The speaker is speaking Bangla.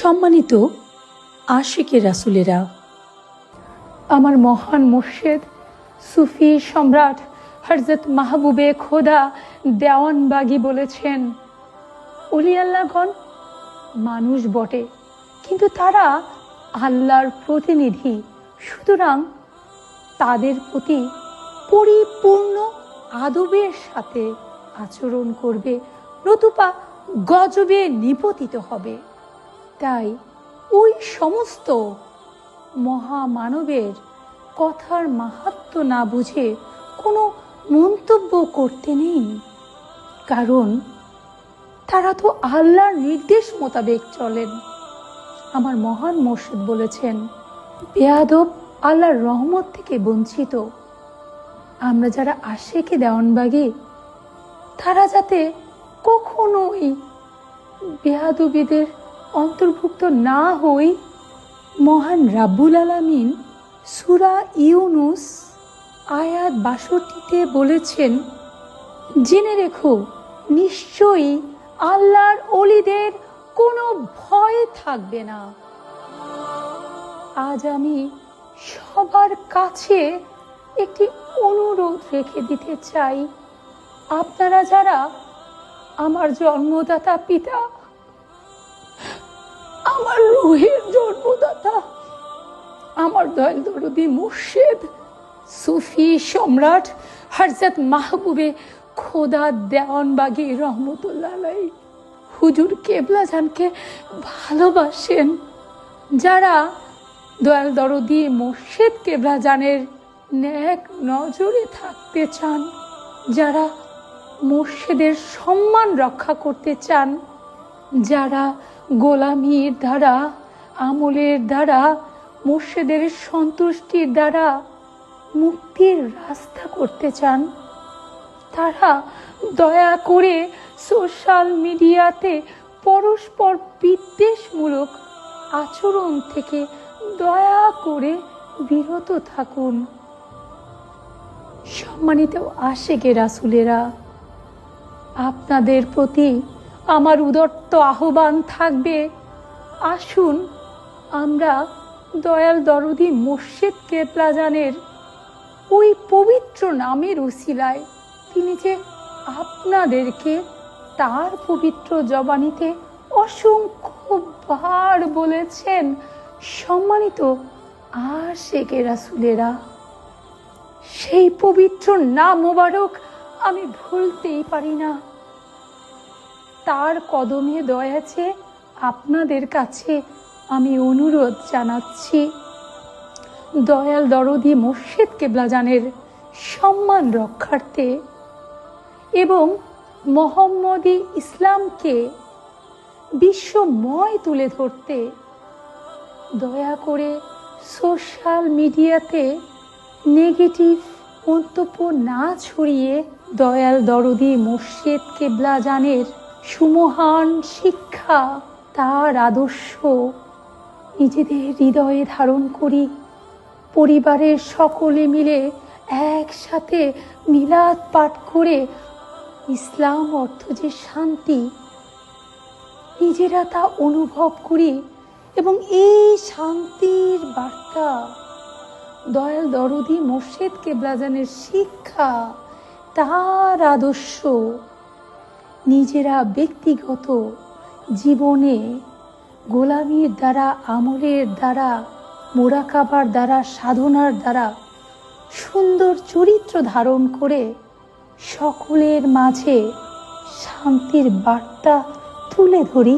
সম্মানিত আশিকে রাসুলেরা, আমার মহান মুর্শিদ সুফি সম্রাট হযরত মাহবুবে খোদা দেওয়ানবাগী বলেছেন, ওলি আল্লাহগণ মানুষ বটে, কিন্তু তারা আল্লাহর প্রতিনিধি। সুতরাং তাদের প্রতি পরিপূর্ণ আদবের সাথে আচরণ করবে, নতুবা গজবে নিপতিত হবে। তাই ওই সমস্ত মহামানবের কথার মাহাত্ম্য না বুঝে কোনো মন্তব্য করতে নেই, কারণ তারা তো আল্লাহর নির্দেশ মোতাবেক চলেন। আমার মহান মুর্শিদ বলেছেন, বেয়াদব আল্লাহর রহমত থেকে বঞ্চিত। আমরা যারা আশিকে দেওয়ানবাগী, তারা যাতে কখনোই বেয়াদবিদের অন্তর্ভুক্ত না হই। মহান রাব্বুল আলামিন সূরা ইউনুস আয়াত ৬২ বলেছেন, জেনে রেখো নিশ্চয়ই আল্লাহর ওলিদের কোনো ভয় থাকবে না। আজ আমি সবার কাছে একটি অনুরোধ রেখে দিতে চাই, আপনারা যারা আমার জন্মদাতা পিতা, আমার রূহের জন্মদাতা, আমার দয়াল দরদি মুর্শিদ সুফি সম্রাট হযরত মাহবুবে খোদা দেওয়ানবাগী রহমতুল্লাহ আলাইহি হুজুর কেবলাজানকে ভালোবাসেন, যারা দয়াল দরদি মুর্শিদ কেবলাজানের নেক নজরে থাকতে চান, যারা মুর্শিদের সম্মান রক্ষা করতে চান, যারা গোলামির দ্বারা, আমলের দ্বারা, মুর্শিদের সন্তুষ্টির দ্বারা মুক্তির রাস্তা করতে চান, তারা দয়া করে সোশ্যাল মিডিয়াতে পরস্পর বিদ্বেষমূলক আচরণ থেকে দয়া করে বিরত থাকুন। সম্মানিত আশিকে রাসুলেরা, আপনাদের প্রতি আমার উদাত্ত আহ্বান থাকবে, আসুন আমরা দয়াল দরদি মুর্শিদ কেবলাজানের ওই পবিত্র নামের উসিলায়, তিনি যে আপনাদেরকে তার পবিত্র জবানিতে অসংখ্যবার বলেছেন, সম্মানিত আশিকে রাসুলেরা, সেই পবিত্র নাম মোবারক আমি ভুলতেই পারি না। তার কদমে দয়াছে আপনাদের কাছে আমি অনুরোধ জানাচ্ছি, দয়াল দরদি মুর্শিদ কেবলাজানের সম্মান রক্ষার্থে এবং মোহাম্মদী ইসলামকে বিশ্বময় তুলে ধরতে দয়া করে সোশ্যাল মিডিয়াতে নেগেটিভ মন্তব্য না ছড়িয়ে দয়াল দরদি মুর্শিদ কেবলাজানের সুমহান শিক্ষা, তার আদর্শ নিজেদের হৃদয়ে ধারণ করি। পরিবারের সকলে মিলে একসাথে মিলাদ পাঠ করে ইসলাম অর্থ যে শান্তি, নিজেরা তা অনুভব করি এবং এই শান্তির বার্তা দয়াল দরদি মুর্শিদ কেবলাজানের শিক্ষা, তার আদর্শ নিজেরা ব্যক্তিগত জীবনে গোলামির দ্বারা, আমলের দ্বারা, মুরাকাবার দ্বারা, সাধনার দ্বারা সুন্দর চরিত্র ধারণ করে সকলের মাঝে শান্তির বার্তা তুলে ধরি।